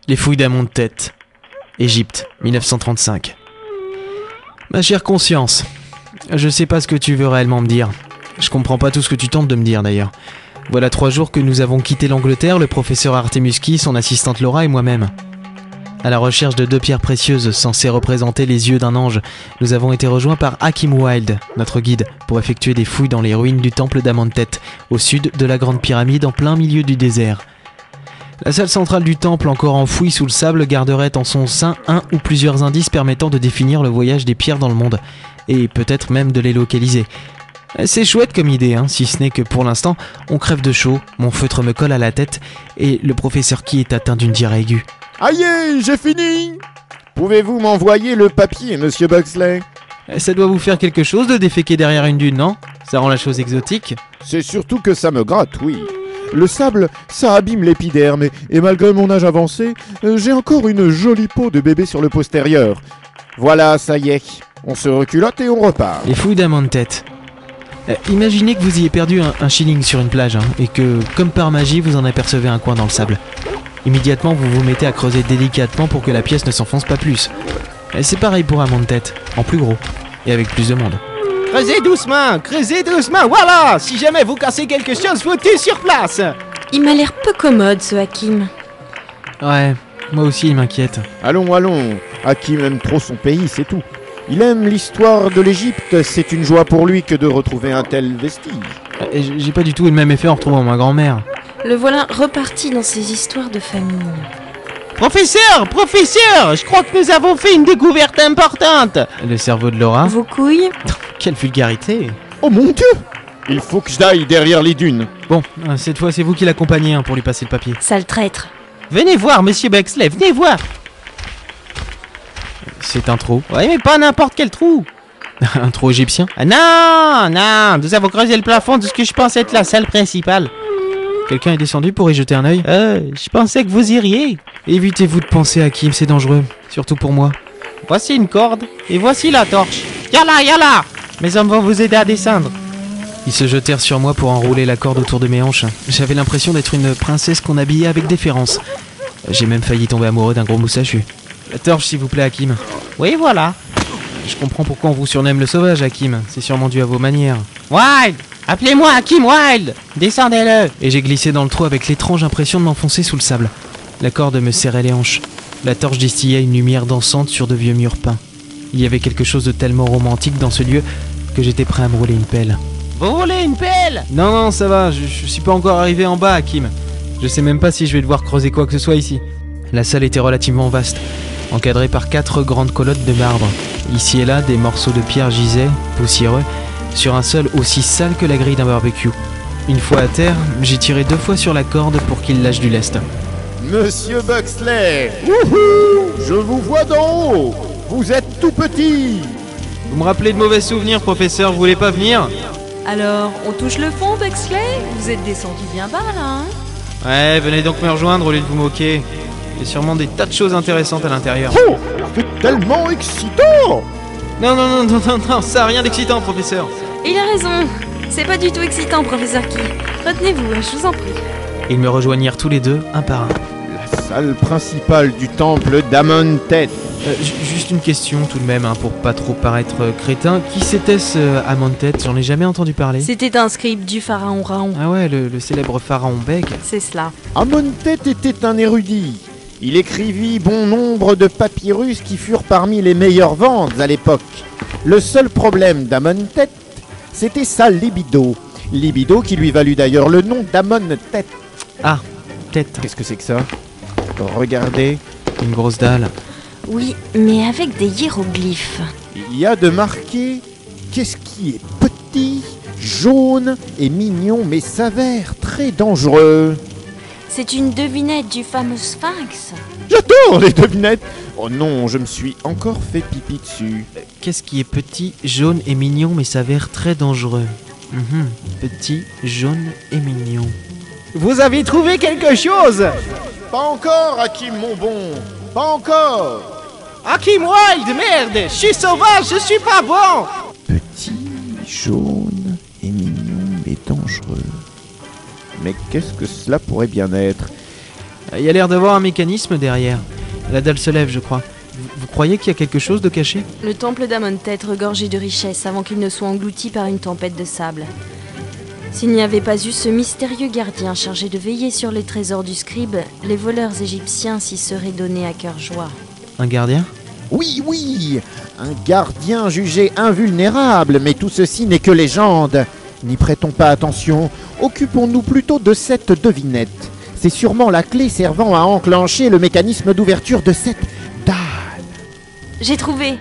Les fouilles d'Amontet, Égypte, 1935. Ma chère conscience, je sais pas ce que tu veux réellement me dire. Je comprends pas tout ce que tu tentes de me dire d'ailleurs. Voilà 3 jours que nous avons quitté l'Angleterre, le professeur Artemuski, son assistante Laura et moi-même. À la recherche de 2 pierres précieuses censées représenter les yeux d'un ange, nous avons été rejoints par Hakim Wilde, notre guide, pour effectuer des fouilles dans les ruines du temple d'Amontet, au sud de la grande pyramide en plein milieu du désert. La salle centrale du temple, encore enfouie sous le sable, garderait en son sein un ou plusieurs indices permettant de définir le voyage des pierres dans le monde, et peut-être même de les localiser. C'est chouette comme idée, hein, si ce n'est que pour l'instant, on crève de chaud, mon feutre me colle à la tête, et le professeur Key est atteint d'une diarrhée aiguë. Aïe, j'ai fini! Pouvez-vous m'envoyer le papier, monsieur Buxley? Ça doit vous faire quelque chose de déféquer derrière une dune, non? Ça rend la chose exotique. C'est surtout que ça me gratte, oui. Le sable, ça abîme l'épiderme et malgré mon âge avancé, j'ai encore une jolie peau de bébé sur le postérieur. Voilà, ça y est, on se reculotte et on repart. Les fouilles d'Amontet. Imaginez que vous ayez perdu un shilling sur une plage, hein, et que, comme par magie, vous en apercevez un coin dans le sable. Immédiatement, vous vous mettez à creuser délicatement pour que la pièce ne s'enfonce pas plus. C'est pareil pour Amontet, en plus gros, et avec plus de monde. Creusez doucement, voilà! Si jamais vous cassez quelque chose, foutez sur place! Il m'a l'air peu commode, ce Hakim. Ouais, moi aussi il m'inquiète. Allons, Hakim aime trop son pays, c'est tout. Il aime l'histoire de l'Égypte, c'est une joie pour lui que de retrouver un tel vestige. J'ai pas du tout eu le même effet en retrouvant ma grand-mère. Le voilà reparti dans ses histoires de famille. Professeur, je crois que nous avons fait une découverte importante! Le cerveau de Laura. Vos couilles? Quelle vulgarité! Oh mon Dieu! Il faut que j'aille derrière les dunes. Bon, cette fois c'est vous qui l'accompagnez, hein, pour lui passer le papier. Sale traître. Venez voir, monsieur Buxley, venez voir! C'est un trou. Ouais, mais pas n'importe quel trou! Un trou égyptien? Ah non, nous avons creusé le plafond de ce que je pense être la salle principale. Quelqu'un est descendu pour y jeter un œil? Je pensais que vous iriez. Évitez-vous de penser à Hakim, c'est dangereux. Surtout pour moi. Voici une corde, et voici la torche. Yalla! Mes hommes vont vous aider à descendre. Ils se jetèrent sur moi pour enrouler la corde autour de mes hanches. J'avais l'impression d'être une princesse qu'on habillait avec déférence. J'ai même failli tomber amoureux d'un gros moustachu. La torche, s'il vous plaît, Hakim. Oui, voilà. Je comprends pourquoi on vous surnomme le sauvage, Hakim. C'est sûrement dû à vos manières. Wild! Appelez-moi Hakim Wilde! Descendez-le! Et j'ai glissé dans le trou avec l'étrange impression de m'enfoncer sous le sable. La corde me serrait les hanches. La torche distillait une lumière dansante sur de vieux murs peints. Il y avait quelque chose de tellement romantique dans ce lieu que j'étais prêt à me rouler une pelle. Vous voulez une pelle? Non, ça va, je suis pas encore arrivé en bas, Hakim. Je sais même pas si je vais devoir creuser quoi que ce soit ici. La salle était relativement vaste, encadrée par 4 grandes colonnes de marbre. Ici et là, des morceaux de pierre gisaient, poussiéreux, sur un sol aussi sale que la grille d'un barbecue. Une fois à terre, j'ai tiré 2 fois sur la corde pour qu'il lâche du lest. Monsieur Buxley! Wouhou! Je vous vois d'en haut! Vous êtes tout petit! Vous me rappelez de mauvais souvenirs, professeur, vous voulez pas venir? Alors, on touche le fond, Buxley? Vous êtes descendu bien bas, là, hein? Ouais, venez donc me rejoindre au lieu de vous moquer. Il y a sûrement des tas de choses intéressantes à l'intérieur. Oh! C'est tellement excitant! Non, ça a rien d'excitant, professeur. Il a raison. C'est pas du tout excitant, professeur Key. Retenez-vous, je vous en prie. Ils me rejoignirent tous les deux, un par un. La salle principale du temple d'Amontet. Juste une question tout de même, hein, pour pas trop paraître crétin. Qui c'était ce Amontet? J'en ai jamais entendu parler. C'était un scribe du pharaon Raon. Ah ouais, le célèbre pharaon Beg. C'est cela. Amontet était un érudit. Il écrivit bon nombre de papyrus qui furent parmi les meilleures ventes à l'époque. Le seul problème d'Amontet, c'était sa libido. Libido qui lui valut d'ailleurs le nom d'Amontet. Ah, tête. Qu'est-ce que c'est que ça? Regardez. Une grosse dalle. Oui, mais avec des hiéroglyphes. Il y a de marqué qu'est-ce qui est petit, jaune et mignon mais s'avère très dangereux. C'est une devinette du fameux Sphinx. J'adore les devinettes. Oh non, je me suis encore fait pipi dessus. Qu'est-ce qui est petit, jaune et mignon mais s'avère très dangereux? Petit, jaune et mignon. Vous avez trouvé quelque chose? Pas encore, Hakim, mon bon. Pas encore. Hakim Wild, merde! Je suis sauvage, je suis pas bon! Petit, jaune et mignon, mais dangereux. Mais qu'est-ce que cela pourrait bien être? Il y a l'air d'avoir un mécanisme derrière. La dalle se lève, je crois. Vous croyez qu'il y a quelque chose de caché? Le temple d'Amontet regorgeait de richesses avant qu'il ne soit englouti par une tempête de sable. S'il n'y avait pas eu ce mystérieux gardien chargé de veiller sur les trésors du scribe, les voleurs égyptiens s'y seraient donnés à cœur joie. Un gardien? Oui, oui, un gardien jugé invulnérable, mais tout ceci n'est que légende. N'y prêtons pas attention, occupons-nous plutôt de cette devinette. C'est sûrement la clé servant à enclencher le mécanisme d'ouverture de cette dalle. J'ai trouvé!